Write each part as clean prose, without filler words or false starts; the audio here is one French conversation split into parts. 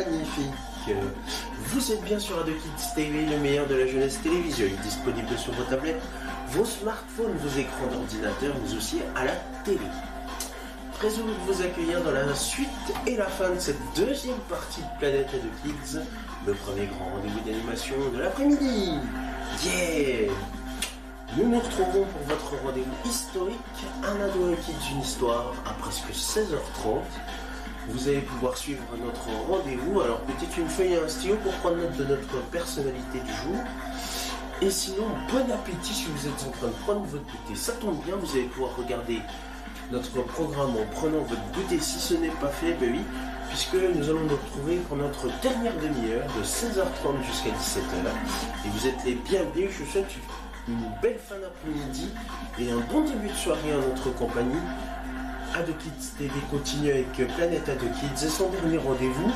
magnifiques. Vous êtes bien sur Radio Kids TV, le meilleur de la jeunesse télévisuelle, disponible sur vos tablettes, vos smartphones, vos écrans d'ordinateur, mais aussi à la télé. Très heureux de vous accueillir dans la suite et la fin de cette deuxième partie de Planète Ado Kids, le premier grand rendez-vous d'animation de l'après-midi. Yeah! Nous nous retrouvons pour votre rendez-vous historique, un ado, un kid, une histoire, à presque 16h30. Vous allez pouvoir suivre notre rendez-vous, alors peut-être une feuille et un stylo pour prendre note de notre personnalité du jour. Et sinon, bon appétit si vous êtes en train de prendre votre goûter. Ça tombe bien, vous allez pouvoir regarder notre programme en prenant votre goûter. Si ce n'est pas fait, ben oui, puisque nous allons nous retrouver pour notre dernière demi-heure de 16h30 jusqu'à 17h. Et vous êtes les bienvenus, je vous souhaite une belle fin d'après-midi et un bon début de soirée en notre compagnie. Ado Kids TV continue avec Planète Ado Kids et son dernier rendez-vous,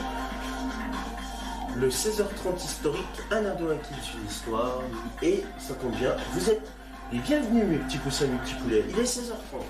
le 16h30 historique, un ado, un kid, une histoire. Et ça tombe bien, vous êtes les bienvenus mes petits poussins, mes petits poulets. Il est 16h30.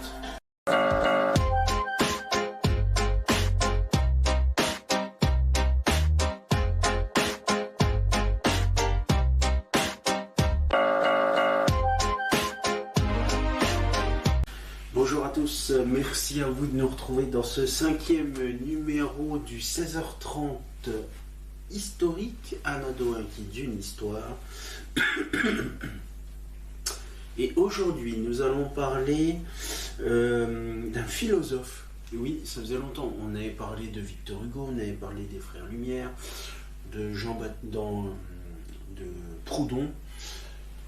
Bonjour à tous, merci à vous de nous retrouver dans ce 5e numéro du 16h30 historique, un ado, un kid, une histoire. Et aujourd'hui, nous allons parler d'un philosophe. Et oui, ça faisait longtemps. On avait parlé de Victor Hugo, on avait parlé des Frères Lumière, de de Proudhon.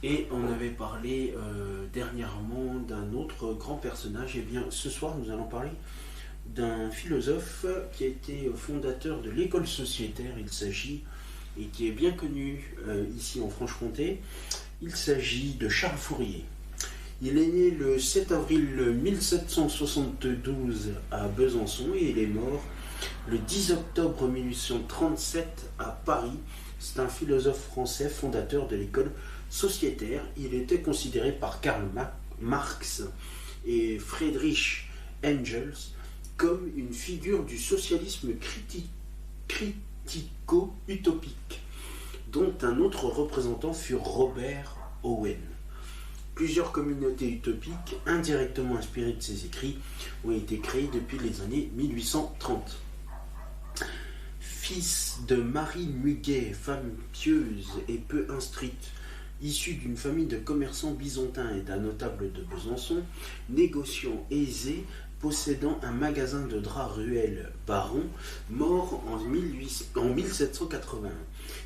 Et on avait parlé dernièrement d'un autre grand personnage. Et bien, ce soir, nous allons parler d'un philosophe qui a été fondateur de l'école sociétaire. Il s'agit, et qui est bien connu ici en Franche-Comté, il s'agit de Charles Fourier. Il est né le 7 avril 1772 à Besançon et il est mort le 10 octobre 1837 à Paris. C'est un philosophe français fondateur de l'école sociétaire. Il était considéré par Karl Marx et Friedrich Engels comme une figure du socialisme critico-utopique, dont un autre représentant fut Robert Owen. Plusieurs communautés utopiques, indirectement inspirées de ses écrits, ont été créées depuis les années 1830. Fils de Marie Muguet, femme pieuse et peu instruite, issu d'une famille de commerçants byzantins et d'un notable de Besançon, négociant aisé, possédant un magasin de draps ruelle Baron, mort en 1781.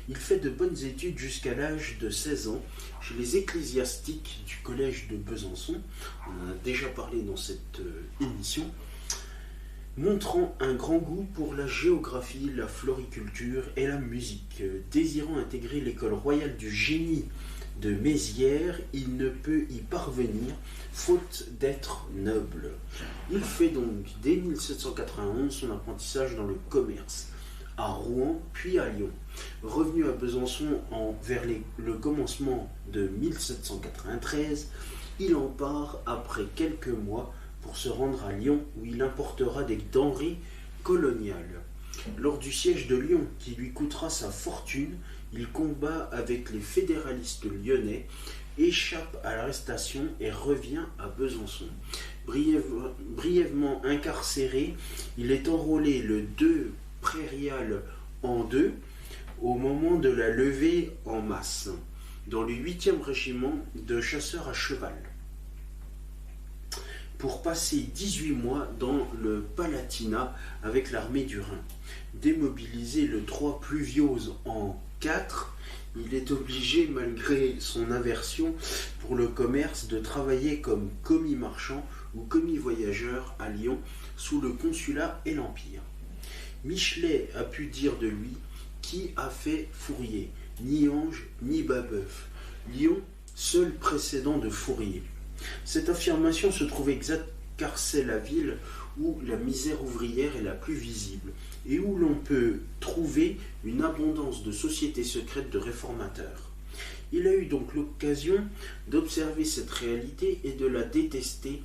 Il fait de bonnes études jusqu'à l'âge de 16 ans chez les ecclésiastiques du collège de Besançon, on en a déjà parlé dans cette émission, montrant un grand goût pour la géographie, la floriculture et la musique. Désirant intégrer l'école royale du génie de Mézières, il ne peut y parvenir, faute d'être noble. Il fait donc dès 1791 son apprentissage dans le commerce, à Rouen puis à Lyon. Revenu à Besançon vers le commencement de 1793, il en part après quelques mois pour se rendre à Lyon où il importera des denrées coloniales. Lors du siège de Lyon, qui lui coûtera sa fortune, il combat avec les fédéralistes lyonnais, échappe à l'arrestation et revient à Besançon. Brièvement incarcéré, il est enrôlé le 2 prairial en 2 au moment de la levée en masse, dans le 8e régiment de chasseurs à cheval, pour passer 18 mois dans le Palatinat avec l'armée du Rhin. Démobilisé le 3 Pluviose en 4, il est obligé, malgré son aversion pour le commerce, de travailler comme commis marchand ou commis voyageur à Lyon sous le consulat et l'Empire. Michelet a pu dire de lui: qui a fait Fourier? Ni Ange, ni Babeuf. Lyon, seul précédent de Fourier. Cette affirmation se trouve exacte car c'est la ville où la misère ouvrière est la plus visible et où l'on peut trouver une abondance de sociétés secrètes de réformateurs. Il a eu donc l'occasion d'observer cette réalité et de la détester.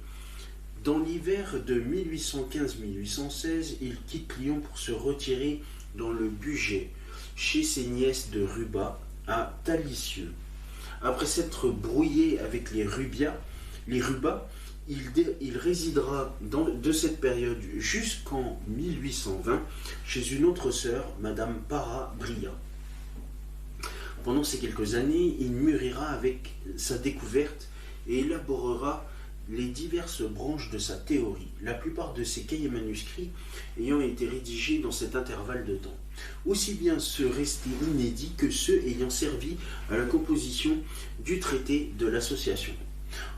Dans l'hiver de 1815-1816, il quitte Lyon pour se retirer dans le Bugey, chez ses nièces de Rubat, à Talicieux. Après s'être brouillé avec les Rubats, il résidera de cette période jusqu'en 1820 chez une autre sœur, Madame Para Bria. Pendant ces quelques années, il mûrira avec sa découverte et élaborera les diverses branches de sa théorie, la plupart de ses cahiers manuscrits ayant été rédigés dans cet intervalle de temps, aussi bien ceux restés inédits que ceux ayant servi à la composition du traité de l'association.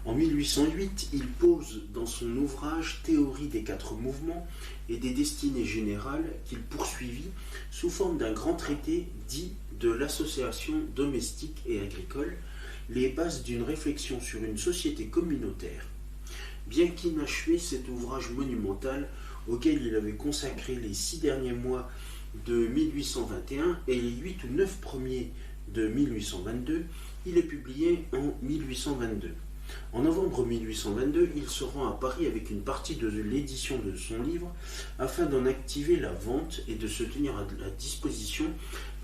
En 1808, il pose dans son ouvrage Théorie des 4 mouvements et des destinées générales qu'il poursuivit sous forme d'un grand traité dit de l'association domestique et agricole, les bases d'une réflexion sur une société communautaire. Bien qu'inachevé, cet ouvrage monumental, auquel il avait consacré les 6 derniers mois de 1821 et les 8 ou 9 premiers de 1822, il est publié en 1822. En novembre 1822, il se rend à Paris avec une partie de l'édition de son livre afin d'en activer la vente et de se tenir à la disposition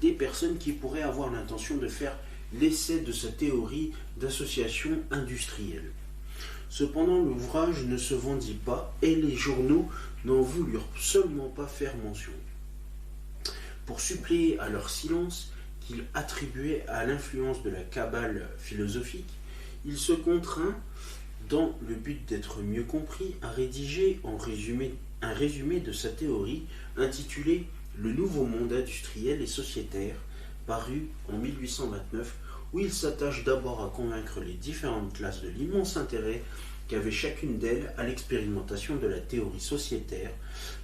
des personnes qui pourraient avoir l'intention de faire l'essai de sa théorie d'association industrielle. Cependant, l'ouvrage ne se vendit pas et les journaux n'en voulurent seulement pas faire mention. Pour suppléer à leur silence qu'ils attribuaient à l'influence de la cabale philosophique, il se contraint, dans le but d'être mieux compris, à rédiger un résumé de sa théorie intitulé « Le nouveau monde industriel et sociétaire », paru en 1829, où il s'attache d'abord à convaincre les différentes classes de l'immense intérêt qu'avait chacune d'elles à l'expérimentation de la théorie sociétaire,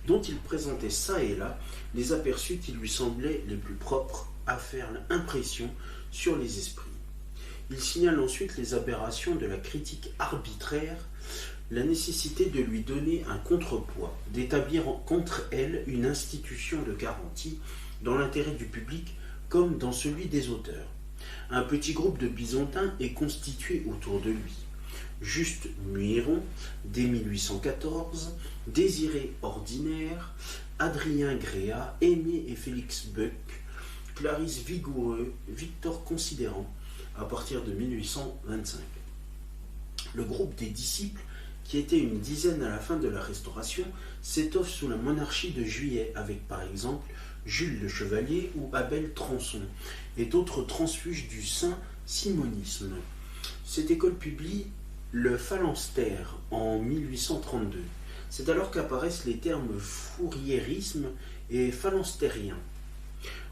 dont il présentait çà et là les aperçus qui lui semblaient les plus propres à faire impression sur les esprits. Il signale ensuite les aberrations de la critique arbitraire, la nécessité de lui donner un contrepoids, d'établir contre elle une institution de garantie dans l'intérêt du public comme dans celui des auteurs. Un petit groupe de Bisontins est constitué autour de lui. Juste Muiron, dès 1814, Désiré Ordinaire, Adrien Gréa, Aimé et Félix Buck, Clarisse Vigoureux, Victor Considérant, à partir de 1825. Le groupe des disciples, qui était une dizaine à la fin de la Restauration, s'étoffe sous la monarchie de Juillet, avec par exemple Jules le Chevalier ou Abel Transon, et d'autres transfuges du Saint-Simonisme. Cette école publie le phalanstère en 1832. C'est alors qu'apparaissent les termes fouriérisme et phalanstérien.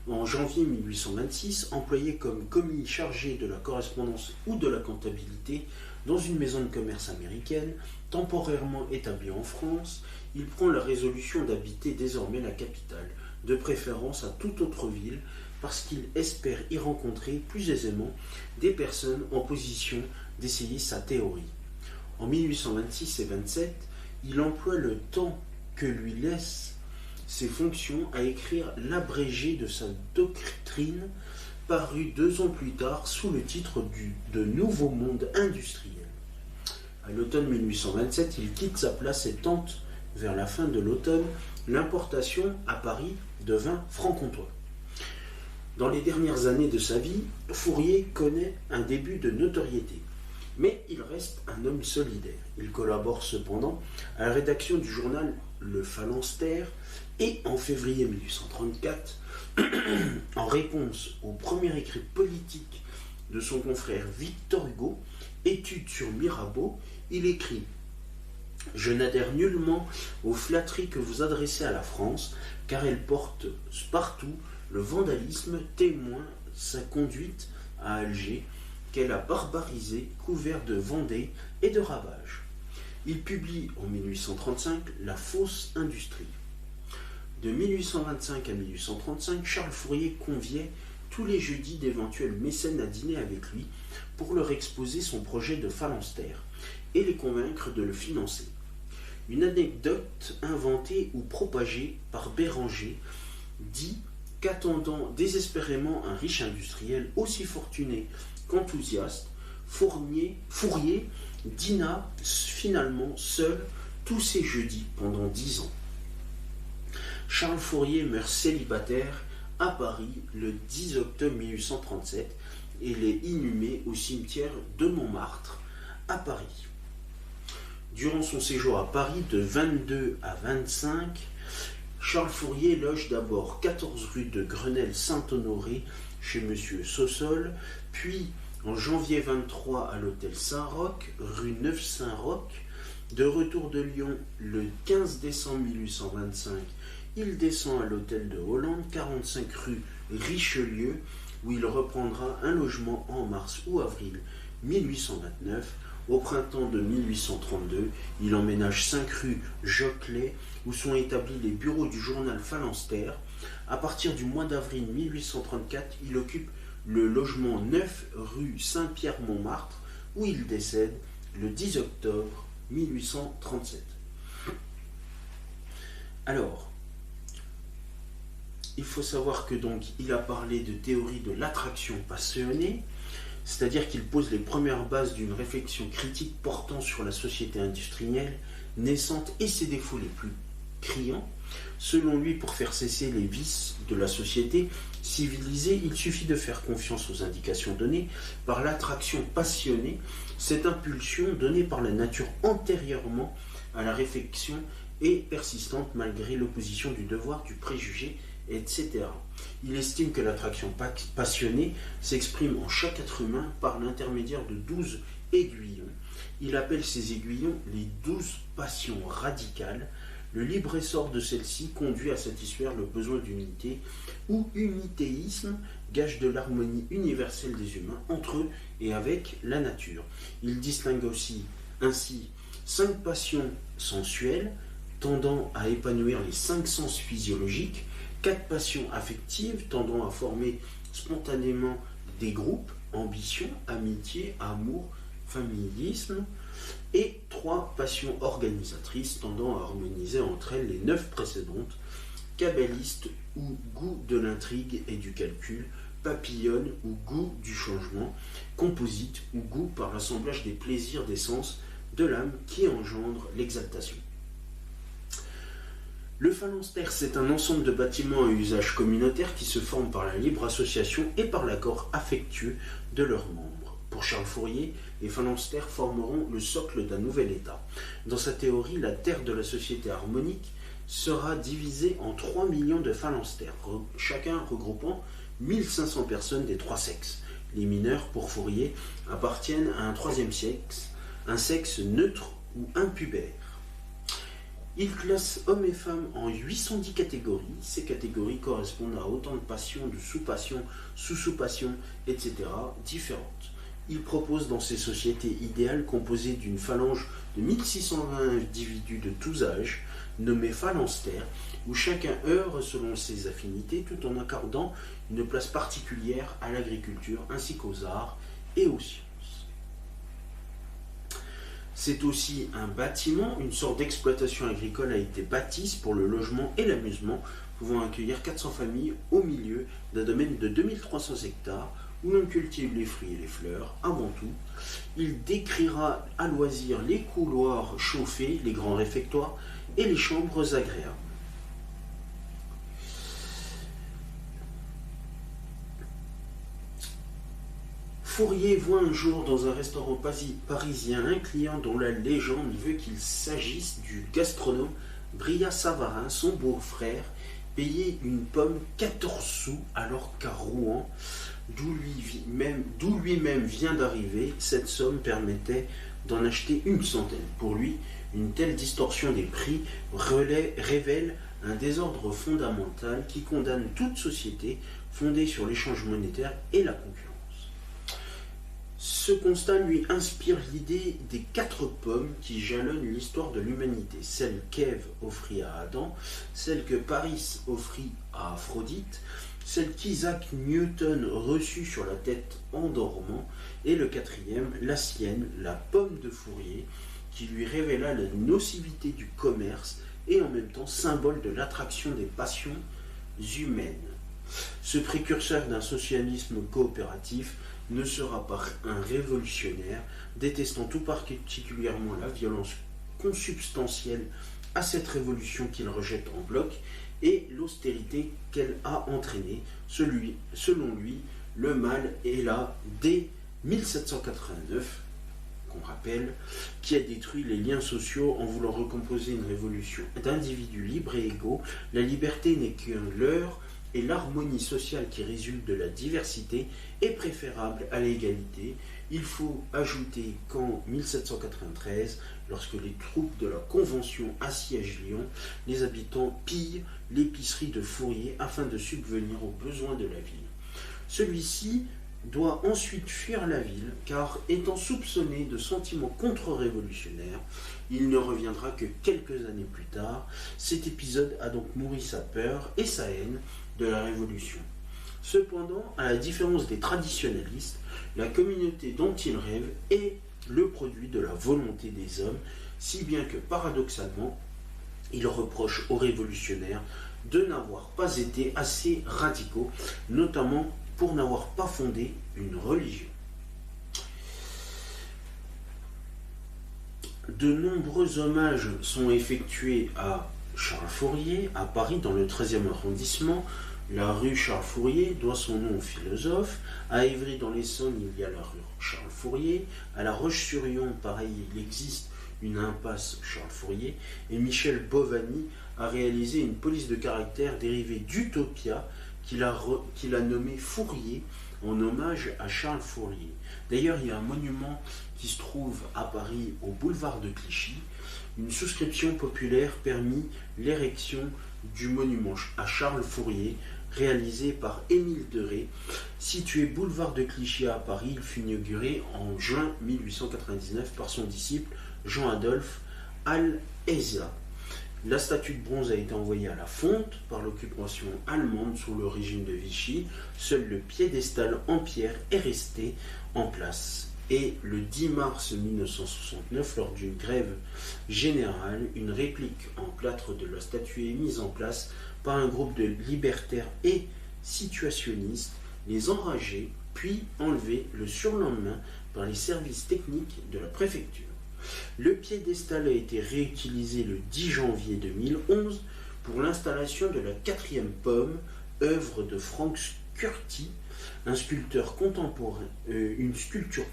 En janvier 1826, employé comme commis chargé de la correspondance ou de la comptabilité dans une maison de commerce américaine, temporairement établie en France, il prend la résolution d'habiter désormais la capitale, de préférence à toute autre ville, parce qu'il espère y rencontrer plus aisément des personnes en position d'essayer sa théorie. En 1826 et 27, il emploie le temps que lui laissent ses fonctions à écrire l'abrégé de sa doctrine, paru 2 ans plus tard sous le titre de Nouveau monde industriel. À l'automne 1827, il quitte sa place et tente, vers la fin de l'automne, l'importation à Paris de vin franc-comtois. Dans les dernières années de sa vie, Fourier connaît un début de notoriété, mais il reste un homme solidaire. Il collabore cependant à la rédaction du journal Le Phalanstère et en février 1834, en réponse au premier écrit politique de son confrère Victor Hugo, Études sur Mirabeau, il écrit « Je n'adhère nullement aux flatteries que vous adressez à la France, car elles portent partout le vandalisme, témoin sa conduite à Alger, qu'elle a barbarisé, couvert de Vendée et de ravages. » Il publie en 1835 La fausse industrie. De 1825 à 1835, Charles Fourier conviait tous les jeudis d'éventuels mécènes à dîner avec lui pour leur exposer son projet de phalanstère et les convaincre de le financer. Une anecdote inventée ou propagée par Béranger dit qu'attendant désespérément un riche industriel aussi fortuné qu'enthousiaste, Fourier dîna finalement seul tous ses jeudis pendant 10 ans. Charles Fourier meurt célibataire à Paris le 10 octobre 1837 et il est inhumé au cimetière de Montmartre à Paris. Durant son séjour à Paris de 22 à 25, Charles Fourier loge d'abord 14 rue de Grenelle-Saint-Honoré chez M. Saussol, puis en janvier 23 à l'hôtel Saint-Roch, rue Neuf-Saint-Roch. De retour de Lyon le 15 décembre 1825, il descend à l'hôtel de Hollande, 45 rue Richelieu, où il reprendra un logement en mars ou avril 1829. Au printemps de 1832, il emménage 5 rue Joclet, où sont établis les bureaux du journal Phalanstère. À partir du mois d'avril 1834, il occupe le logement 9 rue Saint-Pierre-Montmartre, où il décède le 10 octobre 1837. Alors, il faut savoir que donc il a parlé de théorie de l'attraction passionnée, c'est-à-dire qu'il pose les premières bases d'une réflexion critique portant sur la société industrielle naissante et ses défauts les plus criants. Selon lui, pour faire cesser les vices de la société civilisée, il suffit de faire confiance aux indications données par l'attraction passionnée, cette impulsion donnée par la nature antérieurement à la réflexion et persistante malgré l'opposition du devoir, du préjugé, etc. Il estime que l'attraction passionnée s'exprime en chaque être humain par l'intermédiaire de 12 aiguillons. Il appelle ces aiguillons les 12 passions radicales. Le libre essor de celle-ci conduit à satisfaire le besoin d'unité ou unitéisme, gage de l'harmonie universelle des humains entre eux et avec la nature. Il distingue aussi ainsi 5 passions sensuelles tendant à épanouir les 5 sens physiologiques, 4 passions affectives tendant à former spontanément des groupes, ambition, amitié, amour, familisme, et 3 passions organisatrices tendant à harmoniser entre elles les 9 précédentes, kabbaliste ou goût de l'intrigue et du calcul, papillonne ou goût du changement, composite ou goût par l'assemblage des plaisirs des sens de l'âme qui engendre l'exaltation. Le phalanstère, c'est un ensemble de bâtiments à usage communautaire qui se forment par la libre association et par l'accord affectueux de leurs membres. Pour Charles Fourier, les phalanstères formeront le socle d'un nouvel État. Dans sa théorie, la terre de la société harmonique sera divisée en 3 millions de phalanstères, chacun regroupant 1500 personnes des 3 sexes. Les mineurs, pour Fourier, appartiennent à un 3e sexe, un sexe neutre ou impubère. Il classe hommes et femmes en 810 catégories. Ces catégories correspondent à autant de passions, de sous-passions, sous-sous-passions, etc. différentes. Il propose dans ces sociétés idéales composées d'une phalange de 1620 individus de tous âges, nommés phalanstères, où chacun œuvre selon ses affinités tout en accordant une place particulière à l'agriculture ainsi qu'aux arts et aux sciences. C'est aussi un bâtiment, une sorte d'exploitation agricole a été bâtisse pour le logement et l'amusement, pouvant accueillir 400 familles au milieu d'un domaine de 2300 hectares où l'on cultive les fruits et les fleurs avant tout. Il décrira à loisir les couloirs chauffés, les grands réfectoires et les chambres agréables. Fourier voit un jour dans un restaurant parisien un client dont la légende veut qu'il s'agisse du gastronome Brillat-Savarin, son beau-frère, payer une pomme 14 sous alors qu'à Rouen, d'où lui-même vient d'arriver, cette somme permettait d'en acheter une centaine. Pour lui, une telle distorsion des prix révèle un désordre fondamental qui condamne toute société fondée sur l'échange monétaire et la concurrence. Ce constat lui inspire l'idée des 4 pommes qui jalonnent l'histoire de l'humanité, celle qu'Ève offrit à Adam, celle que Paris offrit à Aphrodite, celle qu'Isaac Newton reçut sur la tête en dormant, et le 4e, la sienne, la pomme de Fourier, qui lui révéla la nocivité du commerce et en même temps symbole de l'attraction des passions humaines. Ce précurseur d'un socialisme coopératif ne sera pas un révolutionnaire, détestant tout particulièrement la violence consubstantielle à cette révolution qu'il rejette en bloc, et l'austérité qu'elle a entraînée. Selon lui, le mal est là dès 1789, qu'on rappelle, qui a détruit les liens sociaux en voulant recomposer une révolution d'individus libres et égaux. La liberté n'est qu'un leurre et l'harmonie sociale qui résulte de la diversité est préférable à l'égalité. Il faut ajouter qu'en 1793, lorsque les troupes de la Convention assiègent Lyon, les habitants pillent l'épicerie de Fourier afin de subvenir aux besoins de la ville. Celui-ci doit ensuite fuir la ville, car étant soupçonné de sentiments contre-révolutionnaires, il ne reviendra que quelques années plus tard. Cet épisode a donc nourri sa peur et sa haine de la Révolution. Cependant, à la différence des traditionalistes, la communauté dont il rêve est le produit de la volonté des hommes, si bien que paradoxalement, il reproche aux révolutionnaires de n'avoir pas été assez radicaux, notamment pour n'avoir pas fondé une religion. De nombreux hommages sont effectués à Charles Fourier, à Paris, dans le 13e arrondissement. La rue Charles Fourier doit son nom au philosophe. À Évry, dans l'Essonne, il y a la rue Charles Fourier. À La Roche-sur-Yon, pareil, il existe une impasse Charles Fourier. Et Michel Bovany a réalisé une police de caractère dérivée d'Utopia qu'il a nommé Fourier en hommage à Charles Fourier. D'ailleurs, il y a un monument qui se trouve à Paris au boulevard de Clichy. Une souscription populaire permit l'érection du monument à Charles Fourier, réalisé par Émile Deré. Situé boulevard de Clichy à Paris, il fut inauguré en juin 1899 par son disciple Jean-Adolphe Alezat. La statue de bronze a été envoyée à la fonte par l'occupation allemande sous le régime de Vichy. Seul le piédestal en pierre est resté en place. Et le 10 mars 1969, lors d'une grève générale, une réplique en plâtre de la statue est mise en place par un groupe de libertaires et situationnistes. Les enragés, puis enlevés le surlendemain par les services techniques de la préfecture. Le piédestal a été réutilisé le 10 janvier 2011 pour l'installation de la 4e pomme, œuvre de Frank Curti, une sculpture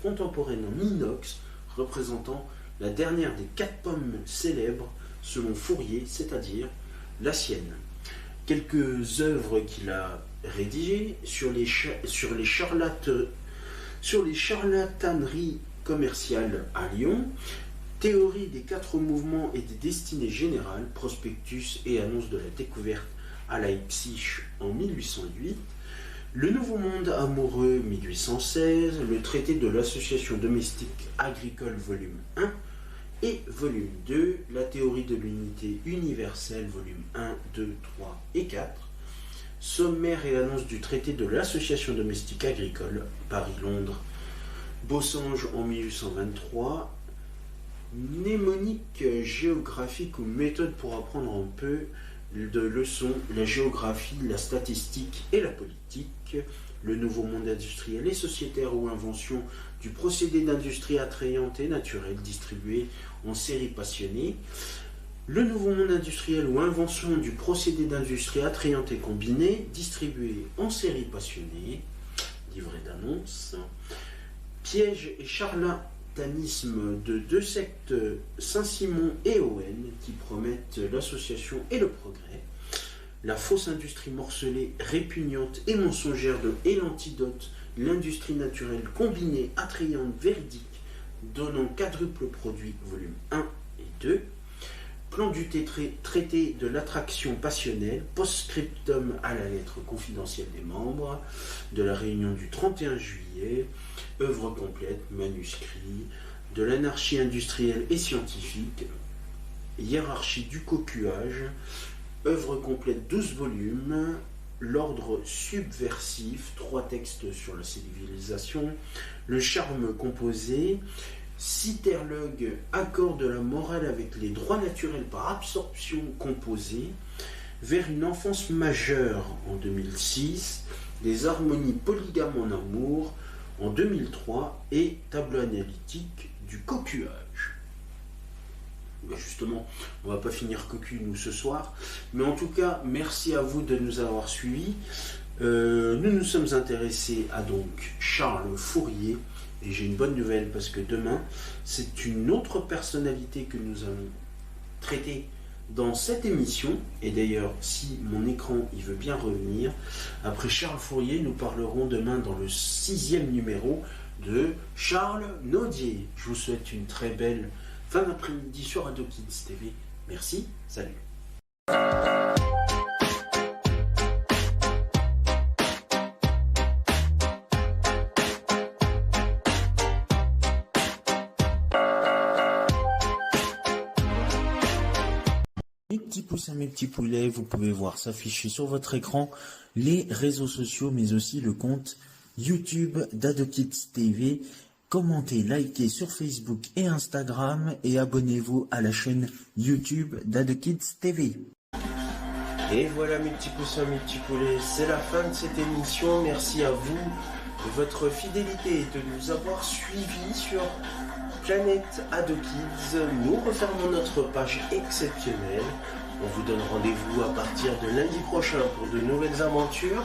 contemporaine en inox représentant la dernière des 4 pommes célèbres selon Fourier, c'est-à-dire la sienne. Quelques œuvres qu'il a rédigées sur les charlataneries commerciales à Lyon, théorie des 4 mouvements et des destinées générales, prospectus et annonce de la découverte à Leipzig en 1808, le Nouveau Monde amoureux 1816, le traité de l'association domestique agricole volume 1 et volume 2, la théorie de l'unité universelle volume 1, 2, 3 et 4, sommaire et annonce du traité de l'association domestique agricole Paris-Londres, Bossange en 1823, mnémonique géographique ou méthode pour apprendre un peu de leçons, la géographie, la statistique et la politique, le nouveau monde industriel et sociétaire ou invention du procédé d'industrie attrayante et naturelle distribué en séries passionnées, le nouveau monde industriel ou invention du procédé d'industrie attrayante et combinée distribué en séries passionnées, livret d'annonces, piège et charlatanisme de 2 sectes Saint-Simon et Owen qui promettent l'association et le progrès, la fausse industrie morcelée, répugnante et mensongère et l'antidote, l'industrie naturelle combinée, attrayante, véridique, donnant quadruple produit, volume 1 et 2, plan du traité de l'attraction passionnelle, post-scriptum à la lettre confidentielle des membres de la réunion du 31 juillet, œuvre complète, manuscrit, de l'anarchie industrielle et scientifique, hiérarchie du cocuage, œuvre complète 12 volumes, l'ordre subversif, 3 textes sur la civilisation, le charme composé, Citerlogue, accord de la morale avec les droits naturels par absorption composée, vers une enfance majeure en 2006, des harmonies polygames en amour en 2003 et tableau analytique du cocuage. Justement, on va pas finir cocu nous ce soir. Mais en tout cas, merci à vous de nous avoir suivis. Nous nous sommes intéressés à donc Charles Fourier. Et j'ai une bonne nouvelle parce que demain, c'est une autre personnalité que nous allons traiter dans cette émission. Et d'ailleurs, si mon écran il veut bien revenir, après Charles Fourier, nous parlerons demain dans le 6e numéro de Charles Naudier. Je vous souhaite une très belle fin d'après-midi sur Ado Kids TV. Merci, salut. Mes petits poussins, mes petits poulets, vous pouvez voir s'afficher sur votre écran les réseaux sociaux, mais aussi le compte YouTube d'Ado Kids TV. Commentez, likez sur Facebook et Instagram et abonnez-vous à la chaîne YouTube d'Ado Kids TV. Et voilà mes petits poussins, mes petits poulets, c'est la fin de cette émission. Merci à vous de votre fidélité et de nous avoir suivis sur Planète Ado Kids. Nous refermons notre page exceptionnelle. On vous donne rendez-vous à partir de lundi prochain pour de nouvelles aventures.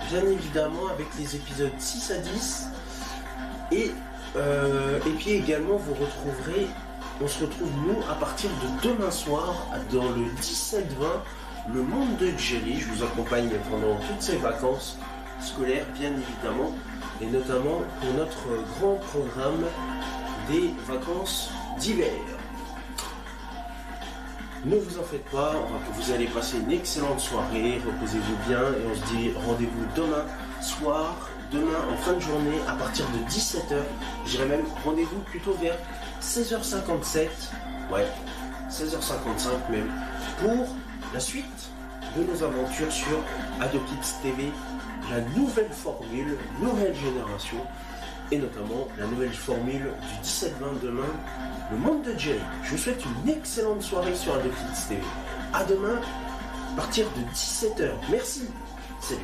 Bien évidemment avec les épisodes 6 à 10. Et puis également vous retrouverez, on se retrouve nous à partir de demain soir dans le 17-20, le monde de Jerry. Je vous accompagne pendant toutes ces vacances scolaires bien évidemment. Et notamment pour notre grand programme des vacances d'hiver. Ne vous en faites pas, vous allez passer une excellente soirée, reposez-vous bien et on se dit rendez-vous demain soir, demain en fin de journée à partir de 17h. Je dirais même rendez-vous plutôt vers 16h57, ouais, 16h55 même, pour la suite de nos aventures sur Ado Kids TV, la nouvelle formule, nouvelle génération. Et notamment la nouvelle formule du 17-20 demain, le monde de Jerry. Je vous souhaite une excellente soirée sur Ado Kids TV. À demain, à partir de 17h. Merci. Salut.